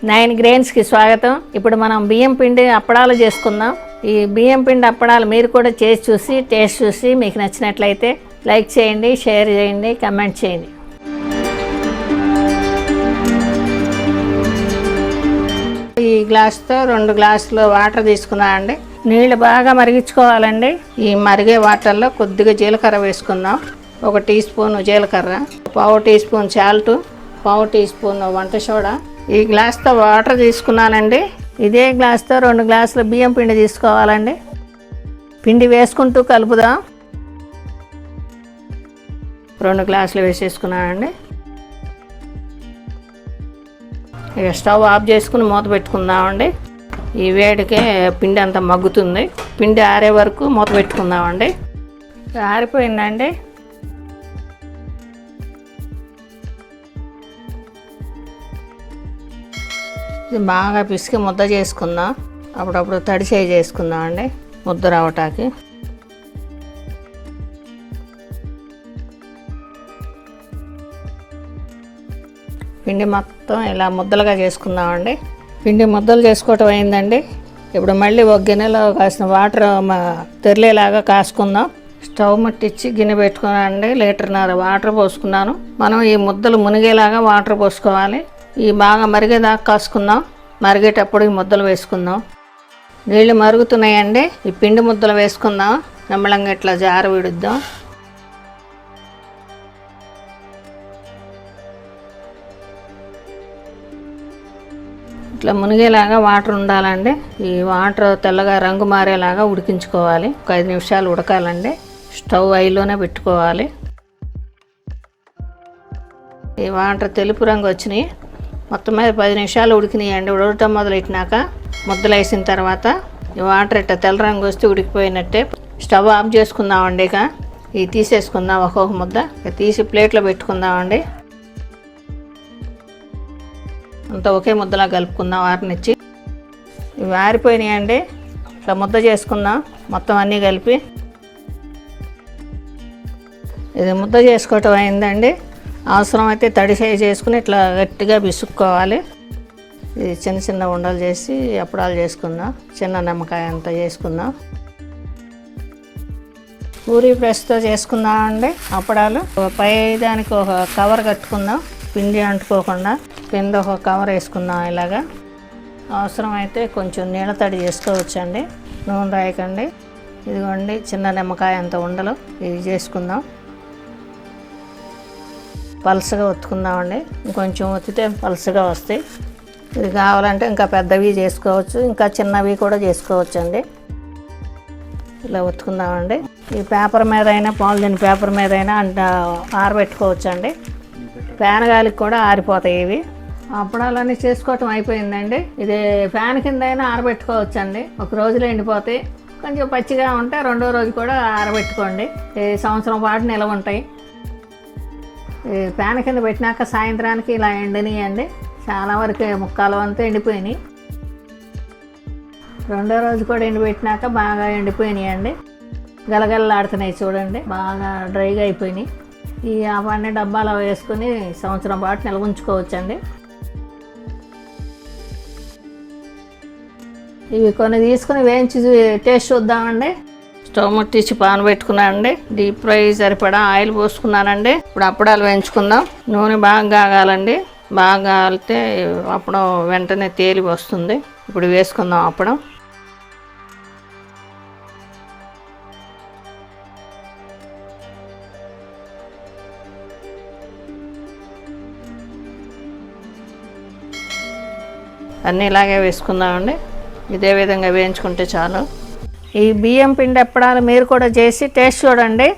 9Grains కి స్వాగతం. ఇప్పుడు మనం బియ్యం పిండి అప్పడాలు చేసుకుందాం. ఈ బియ్యం పిండి అప్పడాలు మీరు కూడా చేసి చూసి టేస్ట్ చూసి మీకు నచ్చినట్లయితే లైక్ చేయండి, షేర్ చేయండి, కామెంట్ చేయండి. ఈ గ్లాస్తో 2 గ్లాసులు వాటర్ తీసుకున్నామండి. నీళ్ళు బాగా మరిగించుకోవాలండి. ఈ మరిగే వాటర్లో కొద్దిగా జీలకర్ర వేసుకుందాం. 1 టీ స్పూన్ జీలకర్ర, 1/2 teaspoon salt, 1/2 teaspoon వంట సోడా. ఈ గ్లాస్తో వాటర్ తీసుకున్నానండి. ఇదే గ్లాస్తో 2 గ్లాసుల బియ్యం పిండి తీసుకోవాలండి. పిండి వేసుకుంటూ కలుపుదాం. 2 గ్లాసులు వేసేసుకున్నానండి. ఇక స్టవ్ ఆఫ్ చేసుకుని మూత పెట్టుకుందామండి. ఈ వేడికే పిండి అంతా మగ్గుతుంది. పిండి ఆరే వరకు మూత పెట్టుకుందామండి. ఆరిపోయిందండి. ఇది బాగా పిసికి ముద్ద చేసుకుందాం. అప్పుడప్పుడు తడి చేయి చేసుకుందాం అండి ముద్ద రావటానికి. పిండి మొత్తం ఇలా ముద్దలుగా చేసుకుందామండి. పిండి ముద్దలు చేసుకోవటం అయిందండి. ఇప్పుడు మళ్ళీ ఒక గిన్నెలో కాసిన వాటర్ తెరలేలాగా కాసుకుందాం. స్టవ్ ముట్టించి గిన్నె పెట్టుకున్నానండి. 1.5 లీటర్ వాటర్ పోసుకున్నాను. మనం ఈ ముద్దలు మునిగేలాగా వాటర్ పోసుకోవాలి. ఈ బాగా మరిగేదాకా కాసుకుందాం. మరిగేటప్పుడు ఈ ముద్దలు వేసుకుందాం. నీళ్ళు మరుగుతున్నాయండి. ఈ పిండి ముద్దలు వేసుకుందాం. నిమ్మలంగా ఇట్లా జారు విడుద్దాం. ఇట్లా మునిగేలాగా వాటర్ ఉండాలండి. ఈ వాటర్ తెల్లగా రంగు మారేలాగా ఉడికించుకోవాలి. ఒక 5 నిమిషాలు ఉడకాలండి. స్టవ్ హైలోనే పెట్టుకోవాలి. ఈ వాటర్ తెలుపు రంగు వచ్చినాయి. మొత్తం మీద 10 నిమిషాలు ఉడికినాయండి. ఉడకటం మొదలెట్టినాక ముద్దలు వేసిన తర్వాత ఈ వాటర్ ఇట్లా తెల్ల రంగు వస్తే ఉడికిపోయినట్టే. స్టవ్ ఆఫ్ చేసుకుందామండి. ఇక ఇవి తీసేసుకుందాం. ఒక్కొక్క ముద్ద తీసి ప్లేట్లో పెట్టుకుందామండి. అంతా ఒకే ముద్దలా కలుపుకుందాం. వారినిచ్చి ఇవి ఆరిపోయినాయండి. ఇట్లా ముద్ద చేసుకుందాం మొత్తం అన్నీ కలిపి. ఇది ముద్ద చేసుకోవటం అయిందండి. అవసరమైతే తడి చేసుకుని ఇట్లా గట్టిగా పిసుక్కోవాలి. ఇది చిన్న చిన్న ఉండలు చేసి అప్పడాలు చేసుకుందాం. చిన్న నిమ్మకాయ అంతా చేసుకుందాం. పూరీ ప్రెస్తో చేసుకుందామండి అప్పడాలు. పై దానికి ఒక కవర్ కట్టుకుందాం పిండి అంటుకోకుండా. కింద ఒక కవర్ వేసుకుందాం ఇలాగా. అవసరమైతే కొంచెం నీళ్ళ తడి చేసుకోవచ్చండి. నూనె రాయకండి. ఇదిగోండి చిన్న నిమ్మకాయ అంత ఉండలు. ఇది చేసుకుందాం. పలుసగా ఒత్తుకుందామండి. ఇంకొంచెం ఒత్తితే పలుసగా వస్తాయి. ఇది కావాలంటే ఇంకా పెద్దవి చేసుకోవచ్చు, ఇంకా చిన్నవి కూడా చేసుకోవచ్చు అండి. ఇలా ఒత్తుకుందామండి. ఈ పేపర్ మీద అయినా పాలిథిన్ పేపర్ మీద అయినా ఆరబెట్టుకోవచ్చు అండి. ఫ్యాన్ గాలికి కూడా ఆరిపోతాయి ఇవి. అప్పడాలన్నీ చేసుకోవటం అయిపోయిందండి. ఇది ఫ్యాన్ కింద అయినా ఆరబెట్టుకోవచ్చు అండి. 1 రోజులో ఎండిపోతాయి. కొంచెం పచ్చిగా ఉంటే 2వ రోజు కూడా ఆరబెట్టుకోండి. ఈ సంవత్సరం పాటు నిలవ ఉంటాయి. ఫ్యాన్ కింద పెట్టినాక సాయంత్రానికి ఇలా ఎండినాయండి. చాలా వరకు ముక్కాలు అంతా ఎండిపోయినాయి. 2వ రోజు కూడా ఎండిపెట్టినాక బాగా ఎండిపోయినాయండి. గలగలలాడుతున్నాయి చూడండి. బాగా డ్రైగా అయిపోయినాయి. ఈ అవన్నీ డబ్బాలో వేసుకుని సంవత్సరం పాటు నిల్వ ఉంచుకోవచ్చండి. ఇవి కొన్ని తీసుకుని వేయించి టేస్ట్ చూద్దామండి. స్టవ్ ముట్టించి పాన్ పెట్టుకున్నానండి. డీప్ ఫ్రై సరిపడా ఆయిల్ పోసుకున్నానండి. ఇప్పుడు అప్పడాలు వేయించుకుందాం. నూనె బాగా కాగాలండి. బాగా కాలితే అప్పడం వెంటనే తేలి వస్తుంది. ఇప్పుడు వేసుకుందాం అప్పడం. అన్నీ ఇలాగే వేసుకుందామండి. ఇదే విధంగా వేయించుకుంటే చాలు. ఈ బియ్యం పిండి అప్పడాలు మీరు కూడా చేసి టేస్ట్ చూడండి.